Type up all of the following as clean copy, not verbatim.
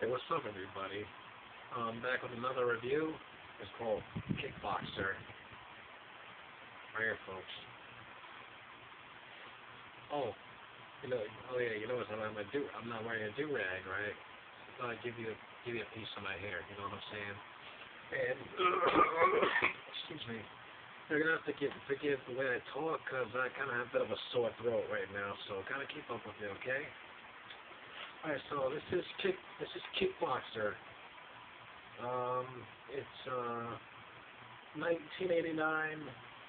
Hey, what's up, everybody? Back with another review. It's called Kickboxer. Right here, folks. Oh, you know what? I'm not wearing a do-rag, right? So I give you a piece of my hair. You know what I'm saying? And excuse me. You're gonna have to forgive the way I talk, cause I kind of have a bit of a sore throat right now. So kind of keep up with me, okay? Alright, so this is Kickboxer. It's 1989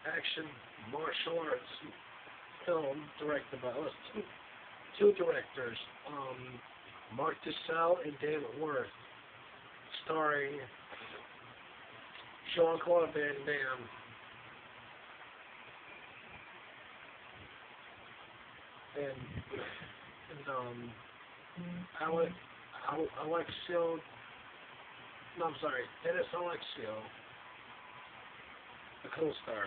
action martial arts film directed by two directors, Mark DeSalle and David Worth, starring Jean Claude-Van Damme. And Dennis Alexio, the co-star.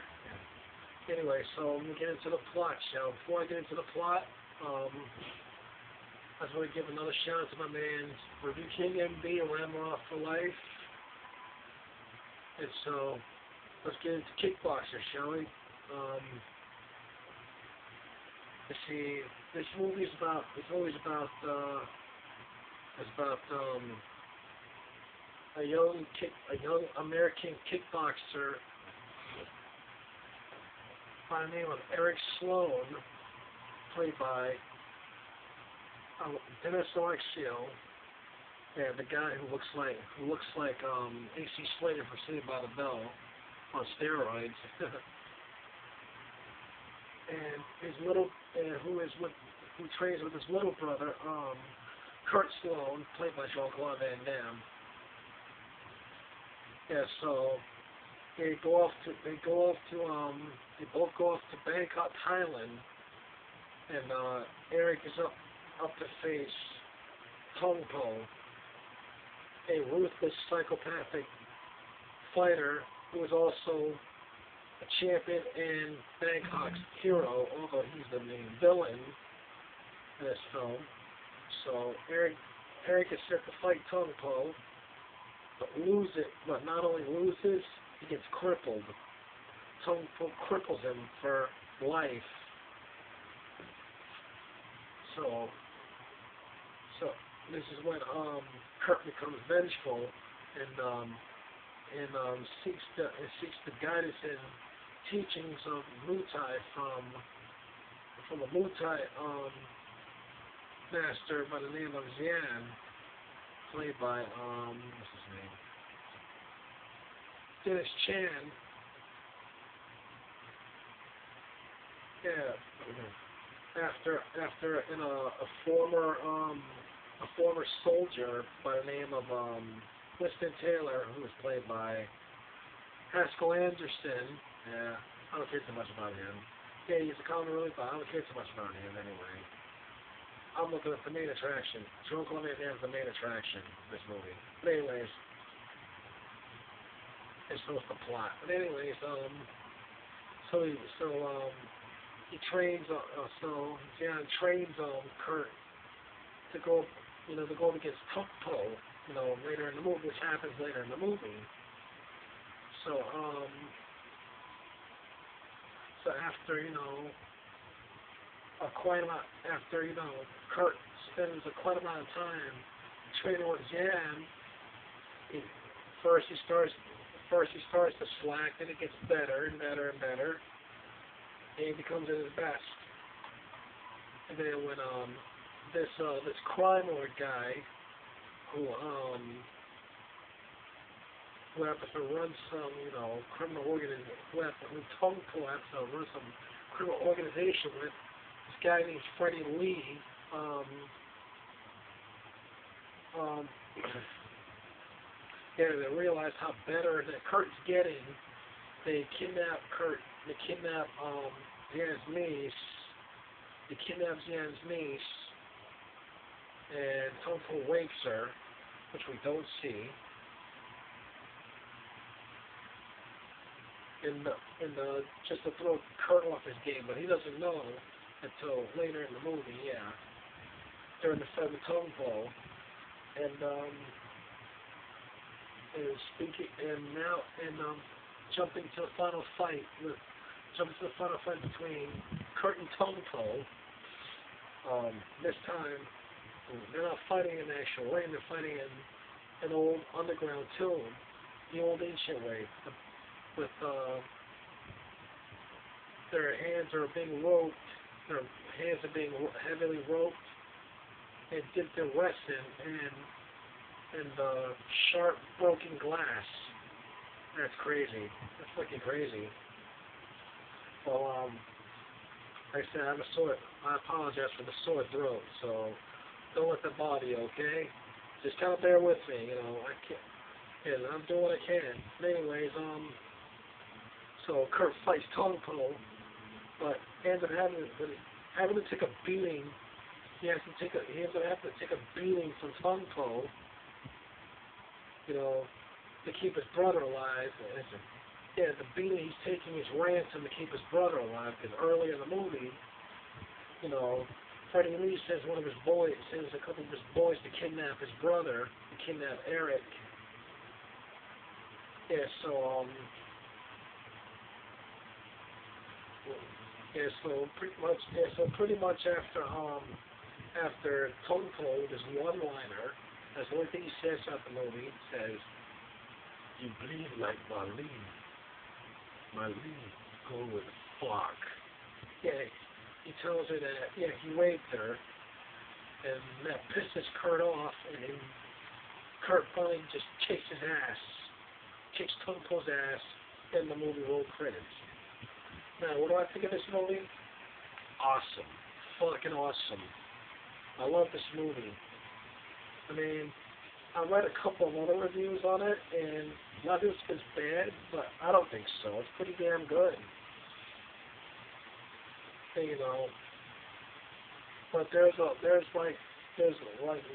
Anyway, so let me get into the plot, shall we? Before I get into the plot, I just want to give another shout out to my man, Review King MB, and Ramroth for life. And so, let's get into Kickboxer, shall we? Let's see, this movie is about a young American kickboxer by the name of Eric Sloan, played by Dennis Alexio, and the guy who looks like AC Slater from Saved by the Bell on steroids. Who trains with his little brother, Kurt Sloan, played by Jean Claude-Van Damme. Yeah, so they both go off to Bangkok, Thailand, and Eric is up to face Tong Po, a ruthless psychopathic fighter who is also a champion and Bangkok's hero, although he's the main villain in this film. So Eric is set to fight Tong Po, but not only loses, he gets crippled. Tong Po cripples him for life. So this is when Kurt becomes vengeful and seeks the guidance and teachings of Muay Thai from a Muay Thai master by the name of Xian, played by what's his name? Dennis Chan. Yeah. After a former soldier by the name of Winston Taylor, who was played by Haskell Anderson. Yeah, I don't care too much about him. Yeah, he's a comic relief, but I don't care too much about him anyway. I'm looking at the main attraction. Jean Claude-Van Damme is the main attraction of this movie. But anyways, it's the plot. But anyways, he trains. Jan trains Kurt to go against Tong Po. Later in the movie, which happens later in the movie. So Kurt spends quite a lot of time training with Jan. First he starts to slack, then it gets better and better and better, and he becomes at his best. And then when this crime lord guy who happens to run some criminal organization, who Tong Po happens to run some criminal organization with this guy named Freddie Lee. They realize how better that Kurt's getting. They kidnap Kurt. They kidnap Xian's niece. And Tong Po rapes her, which we don't see. And just to throw Kurt off his game, but he doesn't know until later in the movie, yeah. During the fight with Tong Po, And jumping to the final fight between Kurt and Tong Po. This time they're not fighting in the actual ring, they're fighting in an old underground tomb, the old ancient way, with their hands are being roped, their hands are being heavily roped and dipped their resin and sharp broken glass. That's crazy. That's fucking crazy. Well, like I said, I have a sore. I apologize for the sore throat, so don't let the body, okay? Just kind of bear with me, you know. I can't. Yeah, I'm doing what I can. But anyways, so Kurt fights Tong Po, but ends up having to take a beating. He ends up having to take a beating from Tong Po, you know, to keep his brother alive. Yeah, the beating he's taking is ransom to keep his brother alive, because earlier in the movie, you know, Freddie Lee sends a couple of his boys to kidnap his brother, to kidnap Eric. Yeah, so pretty much after Tong Po, this one-liner, that's the only thing he says throughout the movie. He says, "You bleed like Marlene. Marlene, go with fuck." Yeah, he tells her that, yeah, he raped her, and that pisses Kurt off, and Kurt finally just kicks his ass, kicks Tong Po's ass, and the movie roll credits. Now, what do I think of this movie? Awesome. Fucking awesome. I love this movie. I mean, I read a couple of other reviews on it, and a lot of people think it's bad, but I don't think so. It's pretty damn good. And, you know, but there's like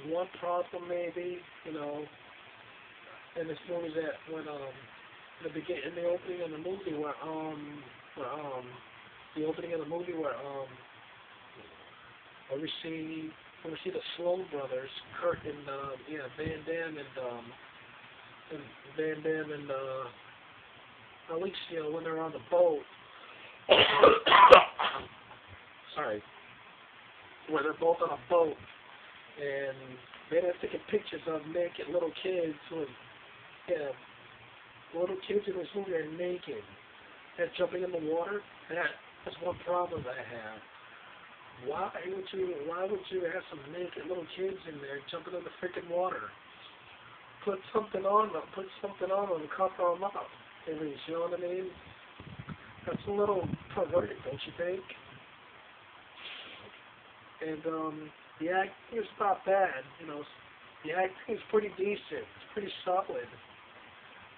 one problem maybe, you know, in this movie that when in the opening of the movie where we see the Sloan brothers, Kurt and Van Damme and Alicia, when they're on the boat. Sorry. Where they're both on a boat, and they're taking pictures of naked little kids little kids in this movie are naked. They're jumping in the water. That's one problem I have. Why would you have some naked little kids in there jumping in the freaking water? Put something on them. And cover them up. At least, you know what I mean? That's a little perverted, don't you think? And the acting is not bad. You know, the acting is pretty decent. It's pretty solid.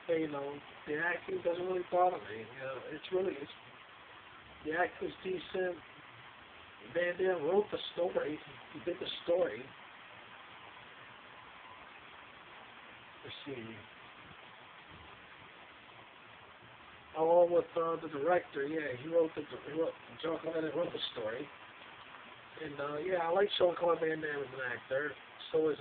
And, you know, the acting doesn't really bother me. You know, the acting is decent. Van Damme wrote the story. He did the story. Let's see. Along with the director, yeah, Jean Claude-Van Damme wrote the story. And yeah, I like Jean Claude-Van Damme as an actor. So is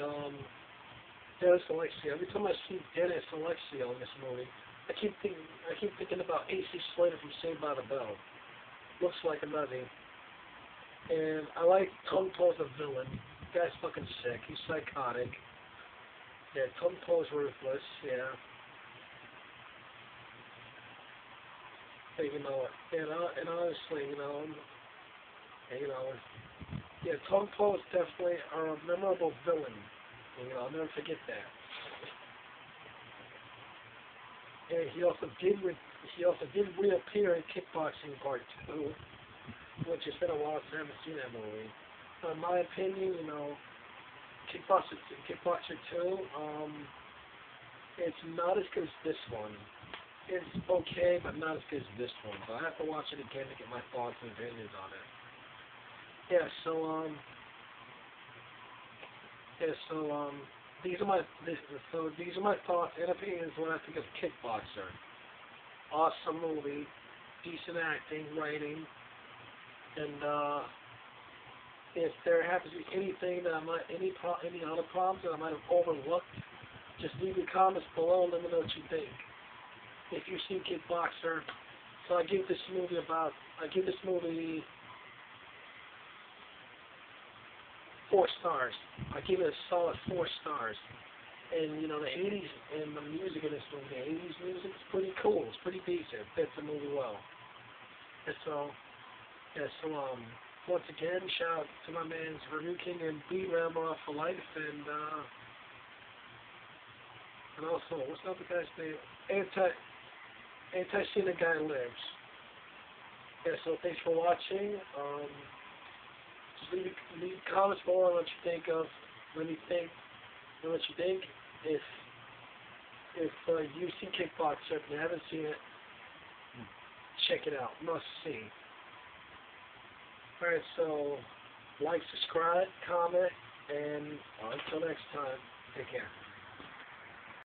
Dennis Alexio. Every time I see Dennis Alexio in this movie, I keep thinking about AC Slater from Saved by the Bell. Looks like him, doesn't he? And I like Tong Po as a villain. The guy's fucking sick. He's psychotic. Yeah, Tong Po's ruthless. Yeah. And, you know, and honestly, you know, yeah, Tong Po is definitely a memorable villain. You know, I'll never forget that. And he also did reappear in Kickboxing Part 2, which has been a while since I haven't seen that movie. In my opinion, you know, Kickboxer 2, it's not as good as this one. It's okay, but not as good as this one. So I have to watch it again to get my thoughts and opinions on it. Yeah, so these are my thoughts and opinions when I think of Kickboxer. Awesome movie, decent acting, writing, and If there happens to be anything that any other problems that I might have overlooked, just leave your comments below and let me know what you think. If you've seen Kickboxer, so I give this movie 4 stars. I give it a solid 4 stars. And you know, the 80s and the music in this movie, the 80s music is pretty cool. It's pretty decent. It fits the movie well. And so, once again, shout out to my man's Review King and B Rambo for life, and also, what's the other guy's name? Anti-Cena Guy Lives. Yeah, so thanks for watching. Just leave comments below on what you think of. Let me think. And what you think. If you've seen Kickboxer, if you haven't seen it, check it out. Must see. Alright, so like, subscribe, comment, and until next time, take care.